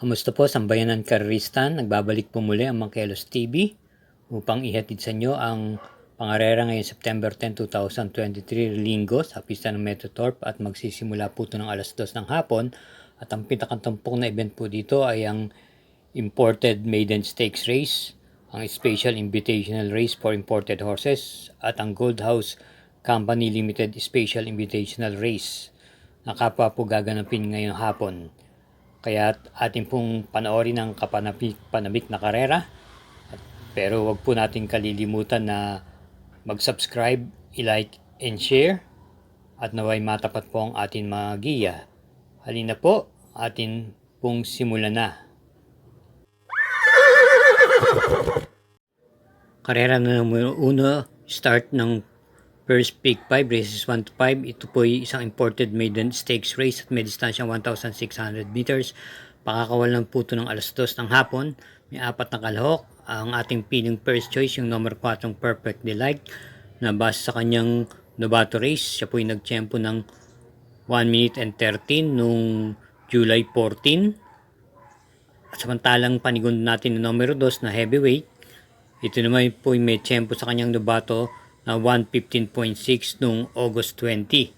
Kamusta po sambayanan kareristan? Nagbabalik po muli ang Mangkelos TV upang ihatid sa inyo ang pangarera ngayong September 10, 2023 Linggo sa pista ng Metrotorp at magsisimula po ito ng alas 2 ng hapon at ang pinakatampok na event po dito ay ang Imported Maiden Stakes Race, ang Special Invitational Race for Imported Horses at ang Gold House Company Limited Special Invitational Race na kapwa po gaganapin ngayong hapon. Kaya atin pong panoorin ang kapanabik na karera. Pero wag po natin kalilimutan na mag-subscribe, i-like and share at naway matapat po ang ating mga giya. Halina po, atin pong simulan na. Karera na numero 1, start ng first pick 5, races 1 to 5. Ito po ay isang imported maiden stakes race at may distansyang 1,600 meters. Pakakawal ng puto ng alas 2 ng hapon. May 4 na kalahok. Ang ating piling first choice, yung number 4, Perfect Delight, na base sa kanyang Novato race. Siya po ay nagtiyempo ng 1 minute and 13 noong July 14. At samantalang panigun natin ng numero 2 na heavyweight. Ito naman po ay may tiyempo sa kanyang Novato na 1:15.6 noong August 20.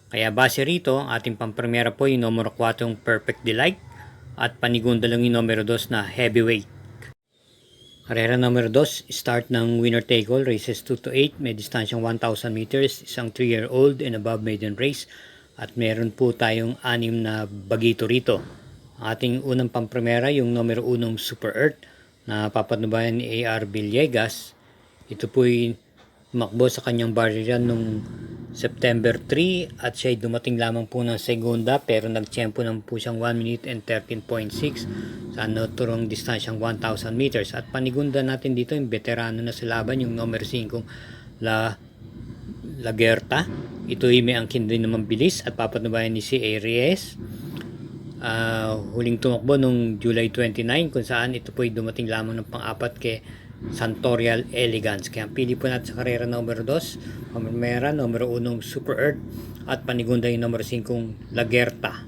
Kaya base rito, ang ating pampremera po yung numero 4 Perfect Delight at panigunda lang yung numero 2 na Heavyweight. Karera numero 2, start ng winner take all, races 2 to 8, may distansyang 1,000 meters, isang 3-year-old and above maiden race at meron po tayong 6 na bagito rito. Ang ating unang pampremera yung numero 1 Super Earth na papatnubayan ni A.R. Villegas. Ito po yung tumakbo sa kanyang barrier noong September 3 at siya ay dumating lamang po ng segunda pero nagtiyempo naman po siyang 1 minute and 13.6 sa naturong distansyang 1,000 meters. At panigunda natin dito yung veterano na sa laban, yung number 5 La Gerta. Ito ay may angkin din naman bilis at papatnubayan ni C.A. Reyes. Huling tumakbo noong July 29 kung saan ito po ay dumating lamang ng pang-apat kay Santorial Elegance. Kaya pili po natin sa karera numero 2, pampremera numero 1 Super Earth at panigunda yung numero 5 La Gerta.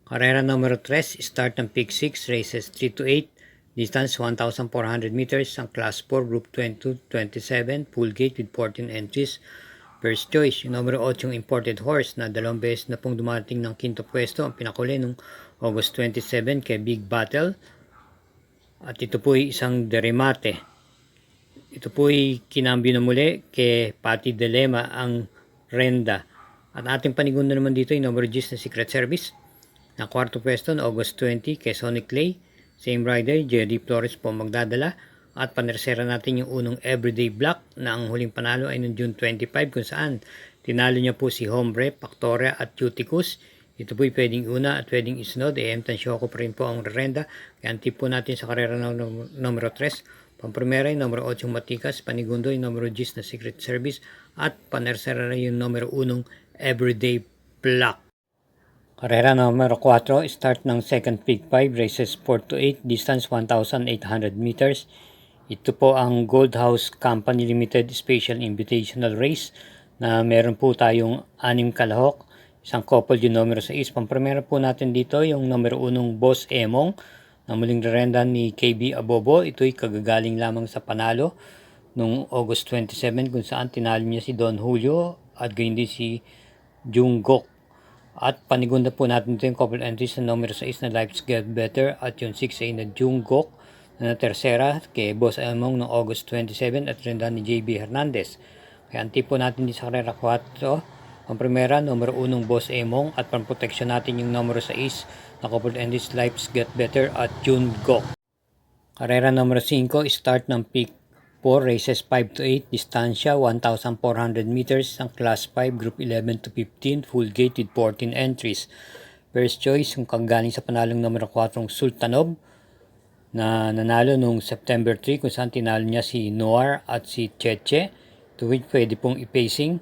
Karera numero 3, start ng pick 6, races 3 to 8, distance 1,400 meters, ang class 4, group 22-27, full gate with 14 entries. First choice, yung numero 8 yung imported horse na 2 beses na pong dumating ng quinto pwesto, ang pinakuli nung August 27 kay Big Battle. At ito po ay isang deremate. Ito po ay kinambyo na muli kay Pati Dilema ang Renda. At ating panigunda naman dito yung number 10 na Secret Service na kwarto pwesto na August 20 kay Sonic Clay. Same rider, Jerry Flores po magdadala. At panersera natin yung unong Everyday Black na ang huling panalo ay noong June 25 kung saan tinalo niya po si Hombre, Pactoria at Cuticus. Ito po'y pwedeng una at pwedeng isunod. Tansyoco pa rin po ang renda. Kaya tip po natin sa karera ng numero 3. Pampremera yung numero 8 Matikas. Panigundo yung numero 10 na Secret Service. At panersera yung numero 1 Everyday Black. Karera numero 4. Start ng second pick 5. Races 4 to 8. Distance 1,800 meters. Ito po ang Gold House Company Limited Special Invitational Race na meron po tayong 6 kalahok. Isang couple yung numero 6. Pampremera po natin dito yung numero 1 Boss Emong na muling rerenda ni KB Abobo. Ito'y kagagaling lamang sa panalo noong August 27 kung saan tinalo niya si Don Julio at gayon din si Junggok. At panigunda po natin dito yung couple entries na numero 6 na Life's Get Better at yung 6A na Junggok na tersera kay Boss Emong noong August 27 at renda ni JB Hernandez. Kaya antip po natin dito sa karera 4. Ang primera, numero 1 Boss Emong at pang-protection natin yung numero 6 na couple entries Life's Get Better at June Go. Karera numero 5, start ng pick 4, races 5 to 8, distansya 1,400 meters, ang class 5, group 11 to 15, full gate with 14 entries. First choice, yung kagaling sa panalong numero 4 Sultanov na nanalo noong September 3 kung saan tinalo niya si Noir at si Cheche, to which pwede pong i-pacing.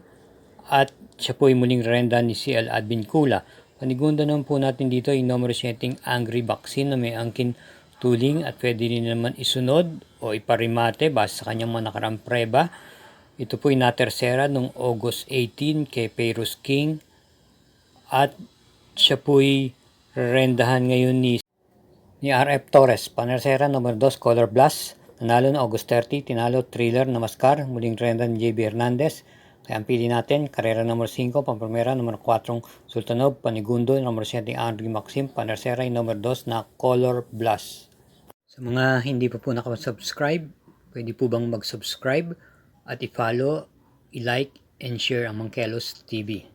At siya po ay muling renda ni CL Advincula. Panigunda naman po natin dito yung numero 7 Angry Vaccine na may angkin tuling at pwede rin naman isunod o iparimate base sa kanyang mga nakarang preba. Ito po ay natersera noong August 18 kay Peirus King at siya po ay rendahan ngayon ni RF Torres. Panersera number 2, Color Blast. Nanalo na August 30, tinalo Thriller na Mascar. Muling renda ni JB Hernandez. Kaya ang pili natin, Carrera number 5, Pamprimera number 4, Sultanov, Panigundo, number 7, Andrew Maxim, Panersera number 2 na Color Blast. Sa mga hindi pa po nakasubscribe, pwede po bang mag-subscribe at i-follow, i-like, and share ang Mangkelos TV.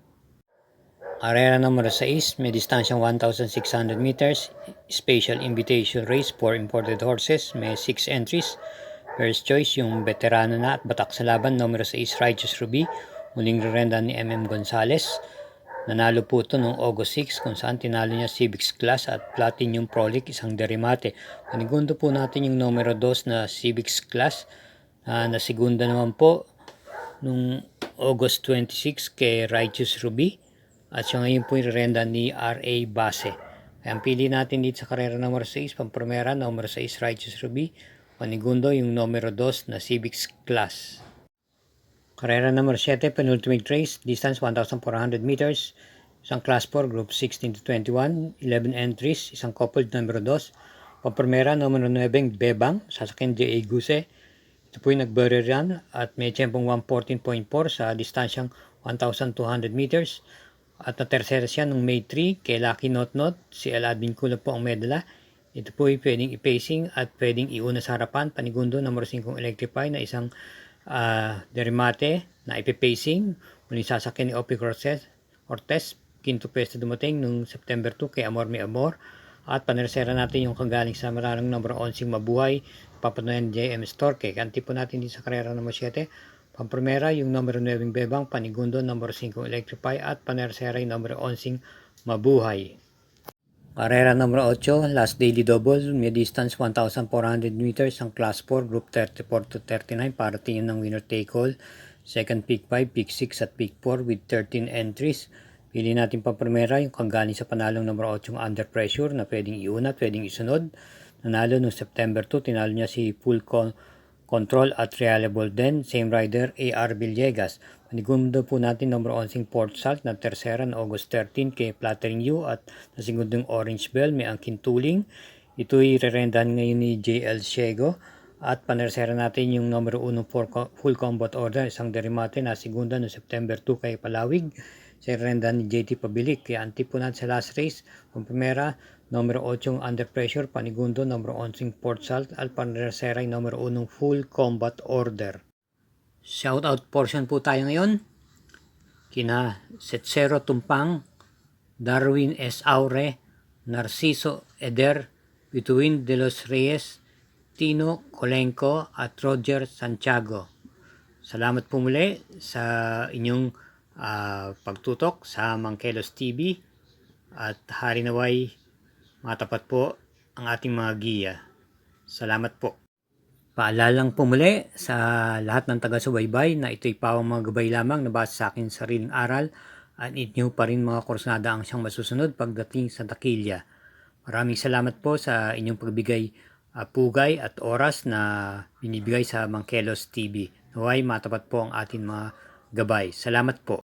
Carrera number 6, may distansyang 1,600 meters, special invitation race for imported horses, may 6 entries. First choice, yung veterano na at batak sa laban, numero 6, Righteous Ruby, muling rerenda ni MM Gonzales. Nanalo po ito noong August 6 kung saan tinalo niya Civics Class at Platinum Prolic, isang derimate. Panigundo po natin yung numero 2 na Civics Class na segunda naman po noong August 26 kay Righteous Ruby. At siya ngayon po yung rerenda ni RA Base. Kaya ang pili natin dito sa karera numero 6, Pamprimera, numero 6, Righteous Ruby. Panigundo yung numero 2 na Civics Class. Karera number 7, penultimate race, distance 1,400 meters, isang class 4, group 16 to 21, 11 entries, isang coupled numero 2. Pamprimera numero 9, Bebang, sasakyan J.A. Guse. Ito po yung nag-barrier run at may tiyempong 1:14.4 sa distansyang 1,200 meters. At na-tercera siya nung May 3 kay Lucky Not Not, si El Advincula po ang medala. Ito po ay pwedeng i-pacing at pwedeng iuna sa harapan. Panigundo, number 5 Electrify na isang derimate na ipipacing. Muling sasakyan ni Opie Cortez. Quinto pwesto dumating noong September 2 kay Amor Mi Amor. At panersera natin yung kagaling sa maranong number 11 Mabuhay, Papanoyan JM Storke. Kanti po natin din sa karera number 7. Pamprimera yung number 9 Bebang, Panigundo number 5 Electrify at panersera yung number 11 Mabuhay. Karera number 8, last daily double, may distance 1,400 meters, ang class 4, group 34 to 39, para tingin ng winner take all. Second pick 5, pick 6 at pick 4 with 13 entries. Pili natin Pamprimera yung kagaling sa panalong number 8 yung Under Pressure na pwedeng iuna, pwedeng isunod. Nanalo noong September 2, tinalo niya si Full Control at Reliable din, same rider AR Villegas. Panigundo po natin number 11 Port Salt na tersera na August 13 kay Flattering You at nasigundong Orange Bell may angkin tuling. Ito'y rerendahan ngayon ni JL Ciego. At panersera natin yung number 1 Full Combat Order, isang derimate na segunda no September 2 kay Palawig. Sa rerendahan ni JT Pabilik. Kaya anti po natin sa last race, Pamprimera, numero 8 Under Pressure, Panigundo, numero 11 Port Salt, at panersera yung numero 1 Full Combat Order. Shoutout portion po tayo ngayon kina Setsero Tumpang, Darwin S. Aure, Narciso Eder, Bituin de los Reyes, Tino Colenco at Roger Santiago. Salamat po muli sa inyong pagtutok sa Mangkelos TV at hari naway matapat po ang ating mga giya. Salamat po. Paalalang po muli sa lahat ng taga-subaybay na ito'y pawang mga gabay lamang na base sa akin sariling aral at inyo pa rin mga kursnada ang siyang masusunod pagdating sa dakilya. Maraming salamat po sa inyong pagbigay pugay at oras na binibigay sa Mangkelos TV. Naway matapat po ang ating mga gabay. Salamat po.